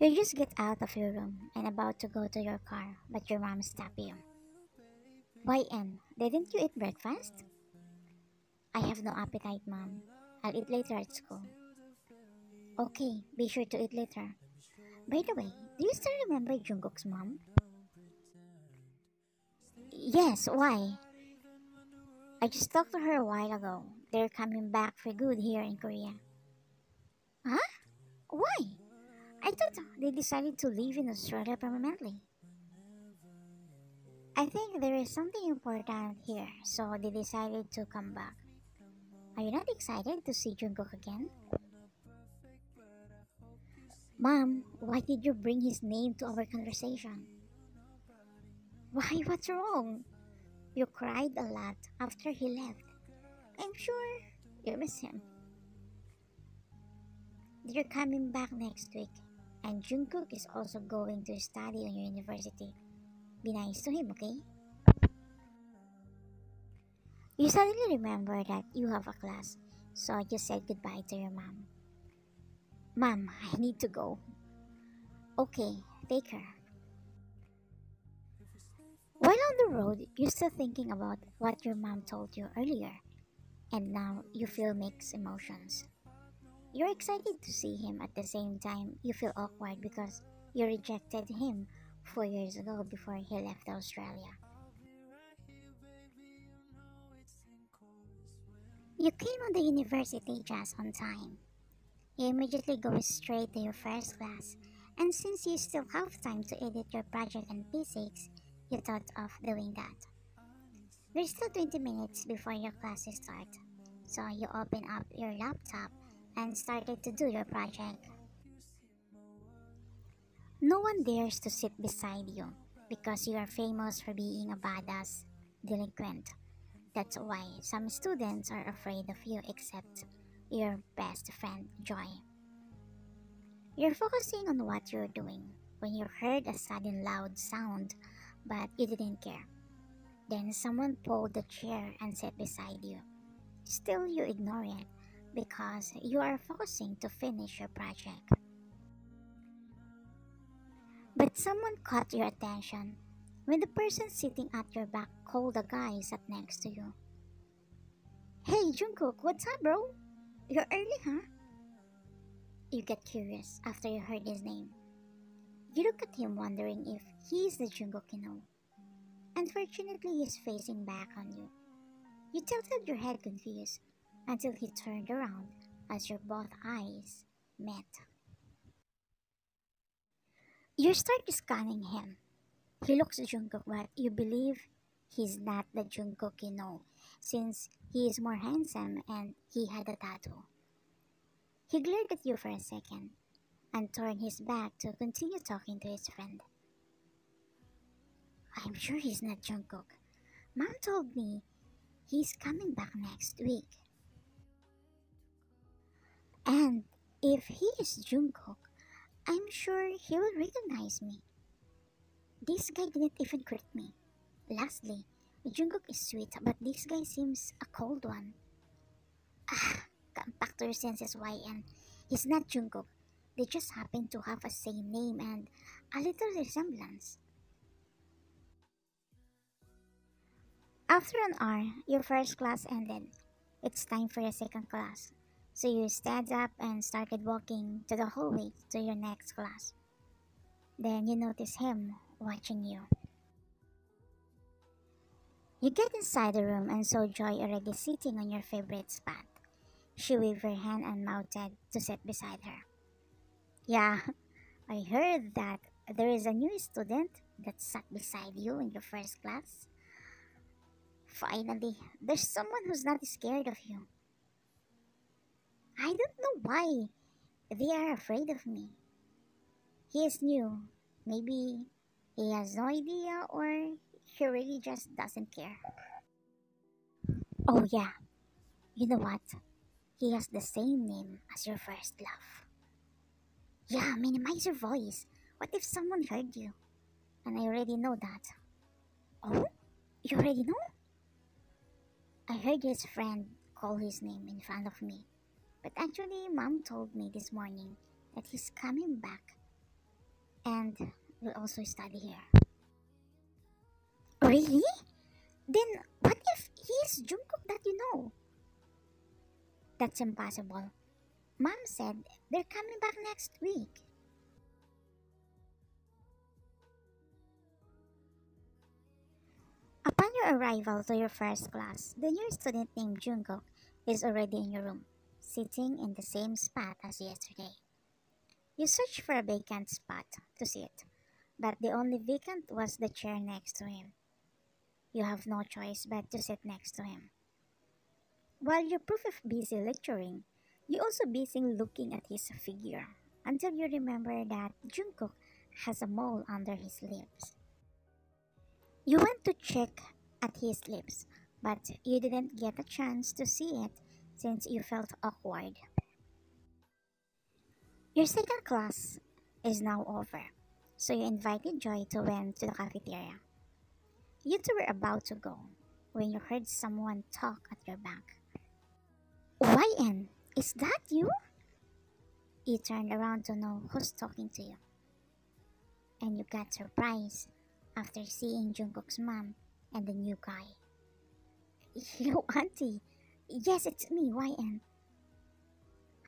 You just get out of your room and about to go to your car, but your mom stops you. Why, Anne? Didn't you eat breakfast? I have no appetite, mom. I'll eat later at school. Okay, be sure to eat later. By the way, do you still remember Jungkook's mom? Yes, why? I just talked to her a while ago. They're coming back for good here in Korea. Huh? Why? I thought they decided to live in Australia permanently. I think there is something important here, so they decided to come back. Are you not excited to see Jungkook again? Mom, why did you bring his name to our conversation? Why, what's wrong? You cried a lot after he left. I'm sure you miss him. They're coming back next week, and Jungkook is also going to study on your university. Be nice to him, okay? You suddenly remember that you have a class, so you said goodbye to your mom. Mom, I need to go. Okay, take care. While on the road, you're still thinking about what your mom told you earlier, and now you feel mixed emotions. You're excited to see him at the same time you feel awkward because you rejected him 4 years ago before he left Australia. You came on the university just on time. You immediately go straight to your first class, and since you still have time to edit your project on P6, you thought of doing that. There's still 20 minutes before your classes start, so you open up your laptop and started to do your project. No one dares to sit beside you because you are famous for being a badass delinquent. That's why some students are afraid of you except your best friend, Joy. You're focusing on what you're doing when you heard a sudden loud sound, but you didn't care. Then someone pulled the chair and sat beside you. Still, you ignore it because you are focusing to finish your project. But someone caught your attention when the person sitting at your back called the guy sat next to you. Hey Jungkook, what's up, bro? You're early, huh? You get curious after you heard his name. You look at him wondering if he's the Jungkook you know. Unfortunately, he's facing back on you. You tilted your head confused until he turned around as your both eyes met. You start scanning him. He looks Jungkook, but you believe he's not the Jungkook you know, since he is more handsome and he had a tattoo. He glared at you for a second and turned his back to continue talking to his friend. I'm sure he's not Jungkook. Mom told me he's coming back next week. And if he is Jungkook, I'm sure he will recognize me. This guy didn't even greet me. Lastly, Jungkook is sweet, but this guy seems a cold one. Ah, come back to your senses, YN. He's not Jungkook. They just happen to have a same name and a little resemblance. After an hour, your first class ended. It's time for your second class. So you stand up and started walking to the hallway to your next class. Then you notice him watching you. You get inside the room and saw Joy already sitting on your favorite spot. She waved her hand and mounted to sit beside her. Yeah, I heard that there is a new student that sat beside you in your first class. Finally, there's someone who's not scared of you. I don't know why they are afraid of me. He is new. Maybe he has no idea or he really just doesn't care. Oh yeah, you know what? He has the same name as your first love. Yeah, minimize your voice. What if someone heard you? And I already know that. Oh? You already know? I heard his friend call his name in front of me. But actually, Mom told me this morning that he's coming back. and will also study here. Really? Then what if he's Jungkook that you know? That's impossible. Mom said they're coming back next week. Upon your arrival to your first class, the new student named Jungkook is already in your room, sitting in the same spot as yesterday. You search for a vacant spot to sit, but the only vacant was the chair next to him. You have no choice but to sit next to him. While you're proof of busy lecturing, you also busy looking at his figure until you remember that Jungkook has a mole under his lips. You went to check at his lips, but you didn't get a chance to see it since you felt awkward. Your second class is now over, so you invited Joy to went to the cafeteria. You two were about to go when you heard someone talk at your back. YN, is that you? You turned around to know who's talking to you, and you got surprised after seeing Jungkook's mom and the new guy. Yo, auntie. Yes, it's me, YN.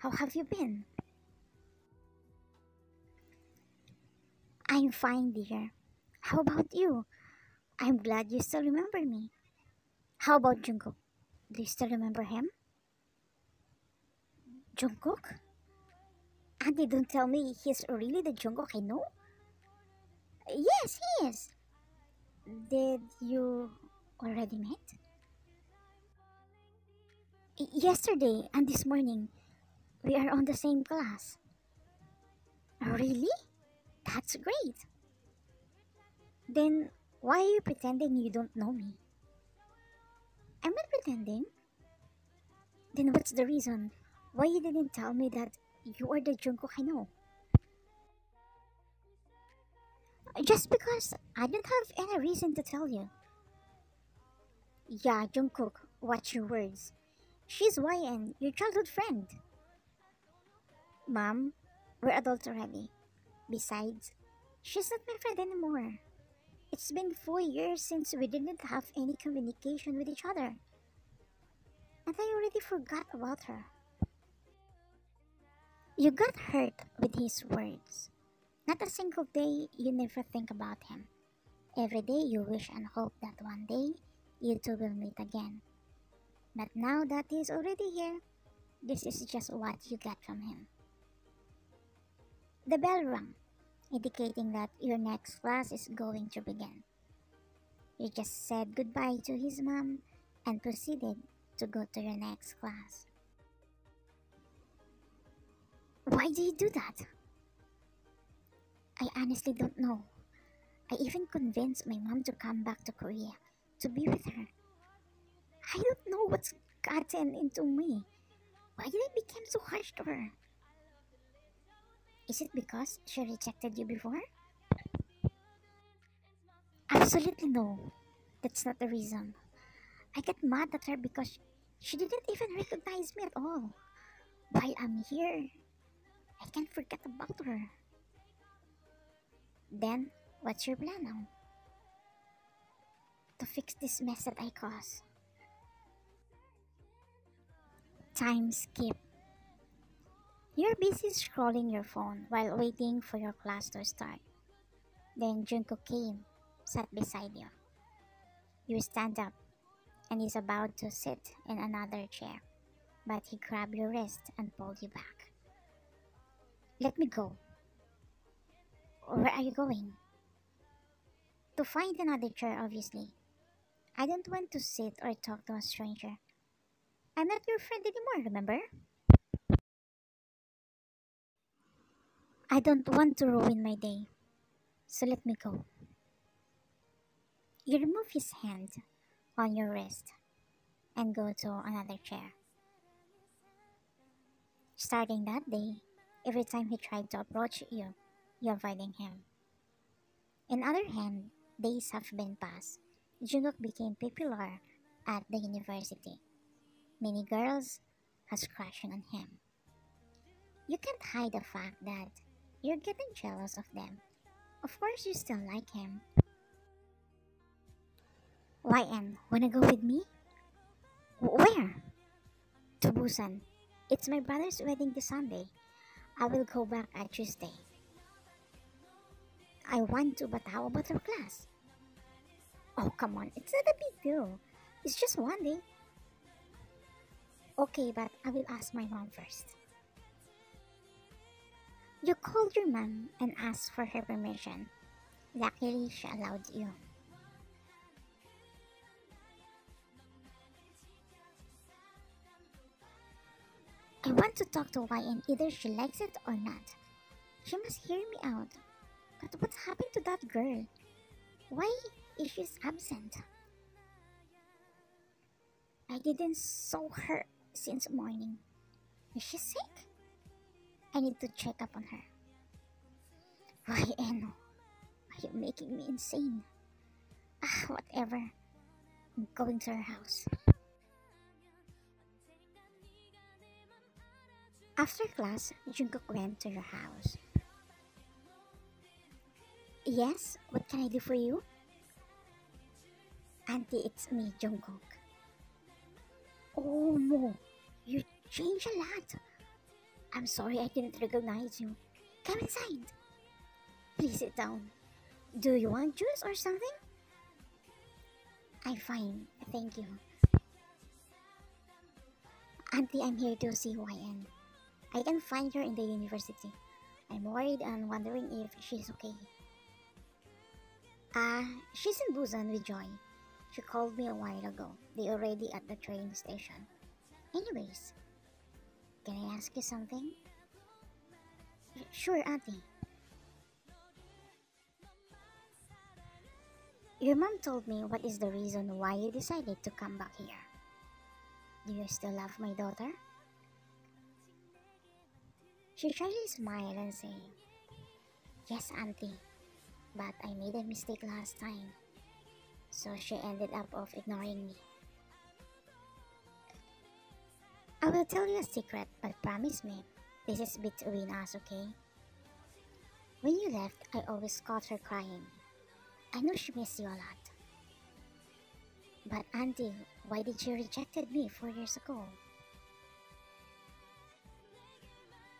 How have you been? I'm fine, dear. How about you? I'm glad you still remember me. How about Jungkook? Do you still remember him? Jungkook? Auntie, don't tell me he's really the Jungkook I know? Yes, he is. Did you already met? Yesterday and this morning, we are on the same class. Really? That's great. Then why are you pretending you don't know me? I'm not pretending. Then what's the reason why you didn't tell me that you are the Jungkook I know? Just because I don't have any reason to tell you. Yeah, Jungkook, watch your words. She's YN, your childhood friend. Mom, we're adults already. Besides, she's not my friend anymore. It's been 4 years since we didn't have any communication with each other. And I already forgot about her. You got hurt with his words. Not a single day you never think about him. Every day you wish and hope that one day you two will meet again. But now that he's already here, this is just what you get from him. The bell rang, indicating that your next class is going to begin. You just said goodbye to his mom and proceeded to go to your next class. Why do you do that? I honestly don't know. I even convinced my mom to come back to Korea to be with her. I don't know what's gotten into me. Why did I become so harsh to her? Is it because she rejected you before? Absolutely no. That's not the reason. I get mad at her because she didn't even recognize me at all. While I'm here, I can't forget about her. Then, what's your plan now? To fix this mess that I caused. Time skip. You're busy scrolling your phone while waiting for your class to start. Then Junko came, sat beside you. You stand up, and he's about to sit in another chair, but he grabbed your wrist and pulled you back. Let me go. Where are you going? To find another chair, obviously. I don't want to sit or talk to a stranger. I'm not your friend anymore, remember? I don't want to ruin my day, so let me go. You remove his hand on your wrist and go to another chair. Starting that day, every time he tried to approach you, you avoiding him. On other hand, days have been passed. Jungkook became popular at the university. Many girls has crushed on him. You can't hide the fact that you're getting jealous of them Of course you still like him. YN, wanna go with me? Where? To Busan. It's my brother's wedding this Sunday. I will go back on Tuesday. I want to, but how about our class? Oh, come on, it's not a big deal. It's just one day. Okay, but I will ask my mom first. You called your mom and asked for her permission. Luckily, she allowed you. I want to talk to YN either she likes it or not. She must hear me out. But what happened to that girl? Why is she absent? I didn't saw her since morning. Is she sick? I need to check up on her. YN, are you making me insane? Ah, whatever. I'm going to her house. After class, Jungkook went to your house. Yes, what can I do for you? Auntie, it's me, Jungkook. Oh, Mo, you changed a lot. I'm sorry I didn't recognize you. Come inside. Please sit down. Do you want juice or something? I'm fine, thank you. Auntie, I'm here to see YN. I can find her in the university. I'm worried and wondering if she's okay. She's in Busan with Joy. She called me a while ago. They're already at the train station. Anyways, can I ask you something? Sure, Auntie. Your mom told me what is the reason why you decided to come back here. Do you still love my daughter? She shyly smiled and said, Yes, Auntie, but I made a mistake last time, so she ended up of ignoring me. I will tell you a secret, but promise me, this is between us, okay? When you left, I always caught her crying. I know she missed you a lot. But Auntie, why did she rejected me 4 years ago?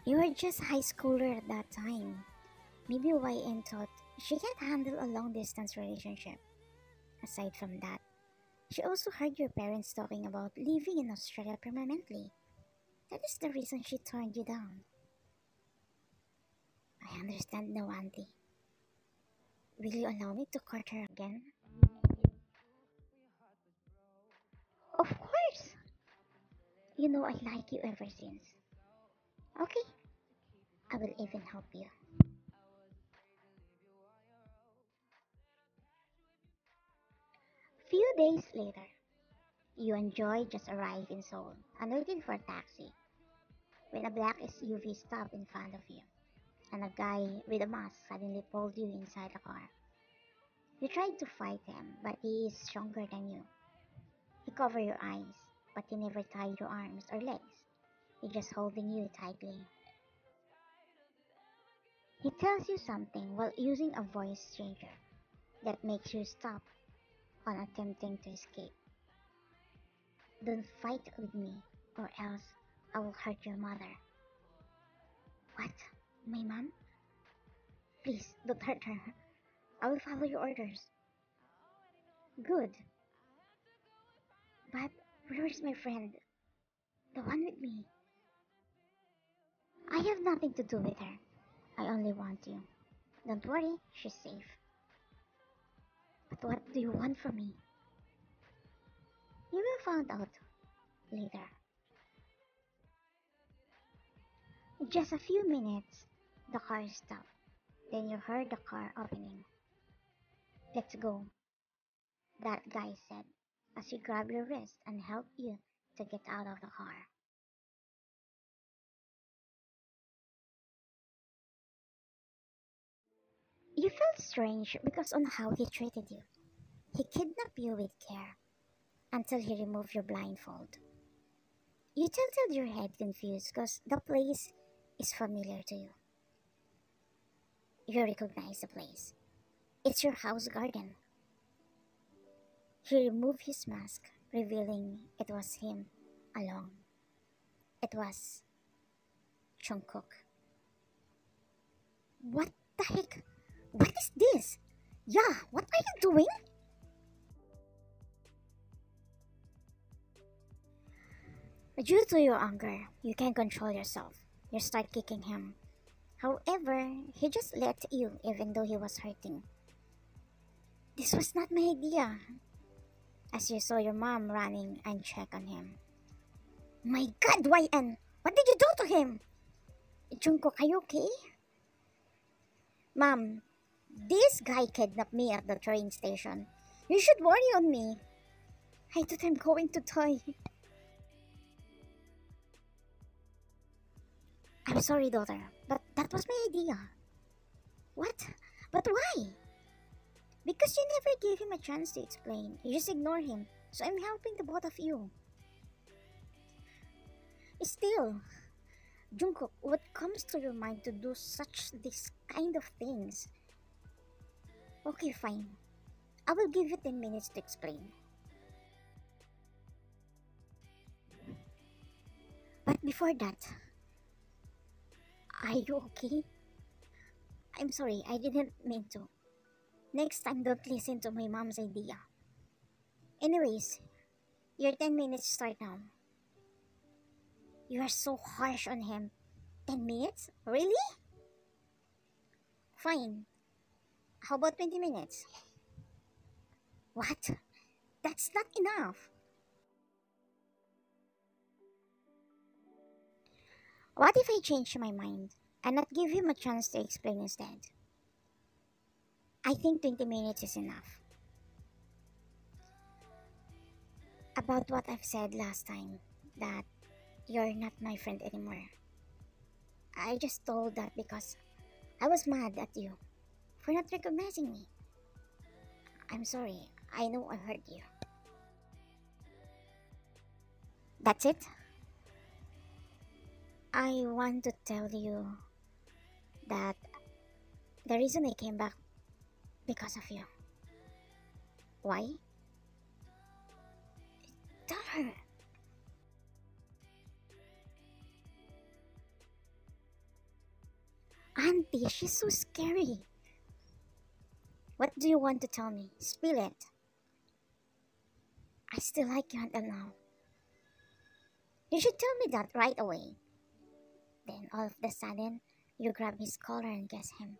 You were just high schooler at that time. Maybe YN thought she can't handle a long-distance relationship. Aside from that, she also heard your parents talking about living in Australia permanently. That is the reason she turned you down. I understand now, Auntie. Will you allow me to court her again? Of course! You know I like you ever since. Okay, I will even help you. Few days later, you and Joy just arrived in Seoul and waited for a taxi when a black SUV stopped in front of you and a guy with a mask suddenly pulled you inside the car. You tried to fight him, but he is stronger than you. He covered your eyes, but he never tied your arms or legs. He just holding you tightly. He tells you something while using a voice changer that makes you stop on attempting to escape. Don't fight with me, or else I will hurt your mother. What? My mom? Please, don't hurt her. I will follow your orders. Good. But where is my friend? The one with me? I have nothing to do with her. I only want you. Don't worry, she's safe. But what do you want from me? You will find out later. In just a few minutes, the car stopped. Then you heard the car opening. Let's go, that guy said, as he grabbed your wrist and helped you to get out of the car. You felt strange because on how he treated you. He kidnapped you with care until he removed your blindfold. You tilted your head confused because the place is familiar to you. You recognize the place. It's your house garden. He removed his mask, revealing it was him alone. It was Jungkook. What the heck? What is this? Yeah, what are you doing? Due to your anger, you can't control yourself. You start kicking him. However, he just let you even though he was hurting. This was not my idea. As you saw your mom running and check on him. My god, YN! What did you do to him? Jungkook, are you okay? Mom, this guy kidnapped me at the train station. You should worry on me. I thought I'm going to die. I'm sorry, daughter, but that was my idea. What? But why? Because you never gave him a chance to explain. You just ignore him. So I'm helping the both of you. Still, Jungkook, what comes to your mind to do such this kind of things? Okay, fine. I will give you 10 minutes to explain. But before that, are you okay? I'm sorry, I didn't mean to. Next time, don't listen to my mom's idea. Anyways, your 10 minutes start now. You are so harsh on him. 10 minutes? Really? Fine. How about 20 minutes? What? That's not enough. What if I change my mind and not give him a chance to explain instead? I think 20 minutes is enough. About what I've said last time, that you're not my friend anymore. I just told that because I was mad at you for not recognizing me. I'm sorry. I know I hurt you. That's it? I want to tell you that the reason I came back because of you. Why? Tell her. Auntie, she's so scary. What do you want to tell me? Spill it. I still like you until now. You should tell me that right away. Then all of a sudden, you grab his collar and kiss him.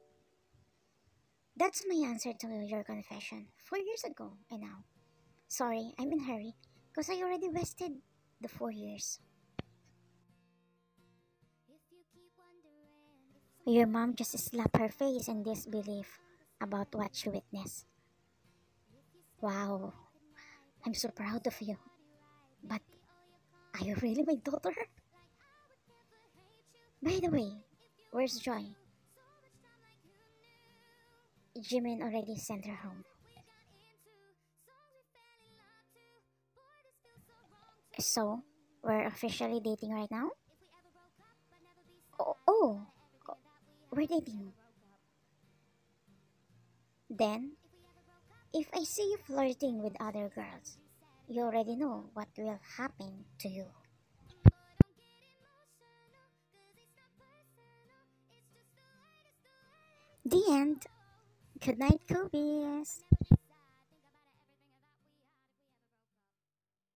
That's my answer to your confession 4 years ago and now. Sorry, I'm in a hurry because I already wasted the 4 years. Your mom just slapped her face in disbelief about what she witnessed. Wow, I'm so proud of you. But are you really my daughter? By the way, where's Joy? Jimin already sent her home. So, we're officially dating right now? Oh, we're dating. Then, if I see you flirting with other girls, you already know what will happen to you. The end. Good night, Kobe's.